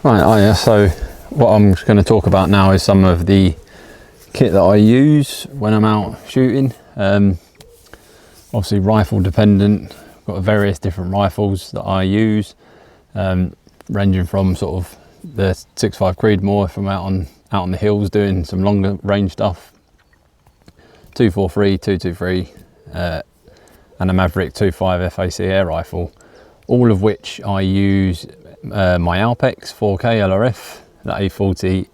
Right, so what I'm going to talk about now is some of the kit that I use when I'm out shooting. Obviously rifle dependent. I've got various different rifles that I use, ranging from sort of the 6.5 Creedmoor if I'm out on the hills doing some longer range stuff, 243, 223, and a Maverick 2.5 FAC air rifle, all of which I use my Alpex 4K LRF, the A40,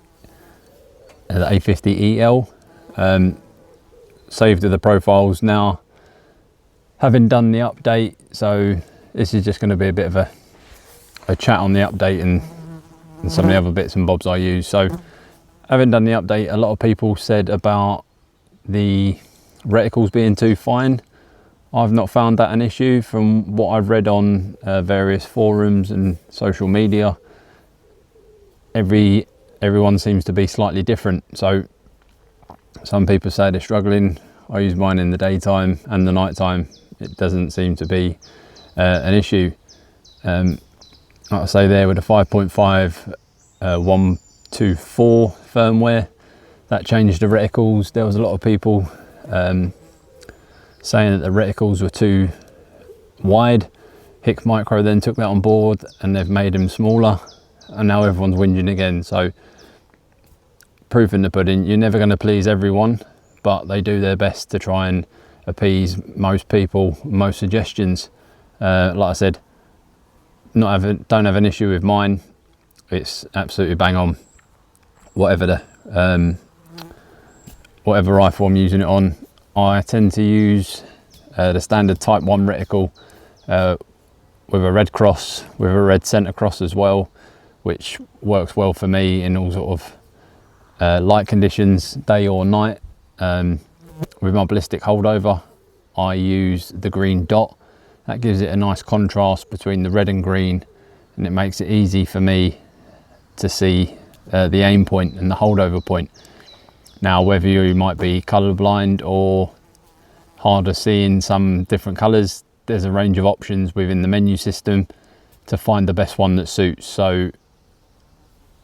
the A50 EL, saved to the profiles now. Having done the update, so this is just going to be a bit of a chat on the update and some of the other bits and bobs I use. So having done the update, a lot of people said about the reticles being too fine. I've not found that an issue from what I've read on various forums and social media. Everyone seems to be slightly different. So some people say they're struggling. I use mine in the daytime and the night time. It doesn't seem to be an issue. Like I say there, with a 5.5 124 firmware, that changed the reticles. There was a lot of people saying that the reticles were too wide. Hick Micro then took that on board and they've made them smaller, and now everyone's whinging again. So proof in the pudding, you're never going to please everyone, but they do their best to try and appease most people, most suggestions. Like I said, don't have an issue with mine. It's absolutely bang on. Whatever rifle I'm using it on, I tend to use the standard Type 1 reticle with a red cross, with a red centre cross as well, which works well for me in all sort of light conditions, day or night. With my ballistic holdover, I use the green dot. That gives it a nice contrast between the red and green, and it makes it easy for me to see the aim point and the holdover point. Now, whether you might be colourblind or harder seeing some different colours, there's a range of options within the menu system to find the best one that suits. So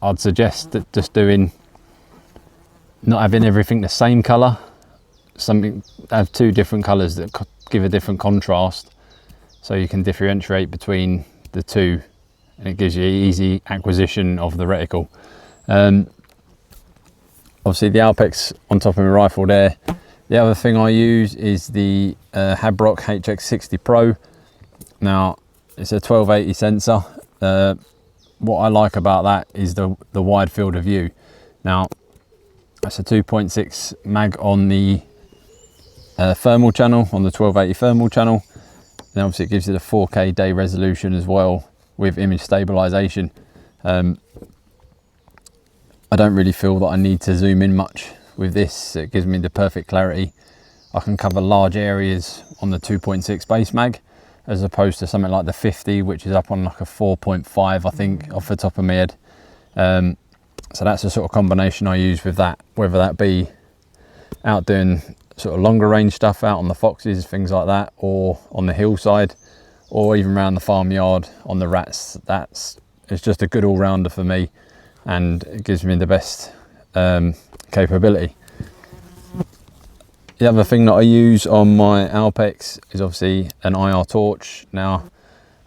I'd suggest that just not having everything the same colour, have two different colours that give a different contrast, so you can differentiate between the two, and it gives you easy acquisition of the reticle. Obviously the Alpex on top of my rifle there. The other thing I use is the Habrock HX60 Pro. Now it's a 1280 sensor. What I like about that is the wide field of view. Now that's a 2.6 mag on the thermal channel, on the 1280 thermal channel. And obviously it gives you the 4K day resolution as well with image stabilization. I don't really feel that I need to zoom in much with this. It gives me the perfect clarity. I can cover large areas on the 2.6 base mag, as opposed to something like the 50, which is up on like a 4.5, I think, off the top of my head. So that's the sort of combination I use with that, whether that be out doing sort of longer range stuff out on the foxes, things like that, or on the hillside, or even around the farmyard on the rats. It's just a good all-rounder for me, and it gives me the best capability. The other thing that I use on my Alpex is obviously an IR torch. Now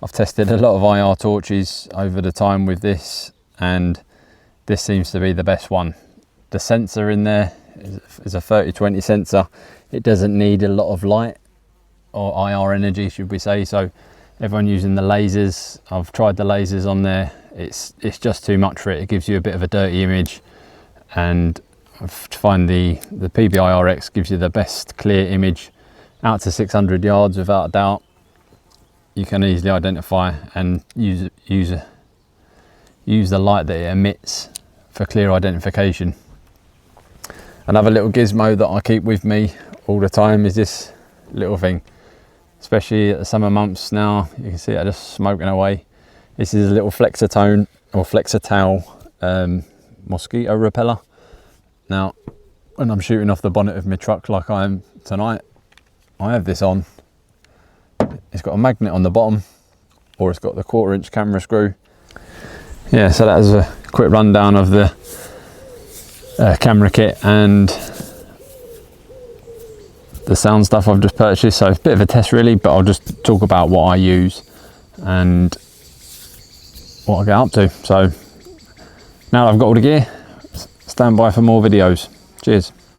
I've tested a lot of IR torches over the time with this, and this seems to be the best one. The sensor in there is a 30-20 sensor. It doesn't need a lot of light or IR energy, should we say. So everyone using the lasers, I've tried the lasers on there. It's just too much for it. It gives you a bit of a dirty image, and I find the PBI-RX gives you the best clear image out to 600 yards without a doubt. You can easily identify and use the light that it emits for clear identification. Another little gizmo that I keep with me all the time is this little thing, especially at the summer months. Now you can see it just smoking away. This is a little Flexitone or Flexitowel mosquito repeller. Now when I'm shooting off the bonnet of my truck like I am tonight, I have this on. It's got a magnet on the bottom, or it's got the 1/4 inch camera screw. Yeah, so that was a quick rundown of the camera kit and the sound stuff I've just purchased. So it's a bit of a test really, but I'll just talk about what I use and what I get up to. So now that I've got all the gear, stand by for more videos. Cheers.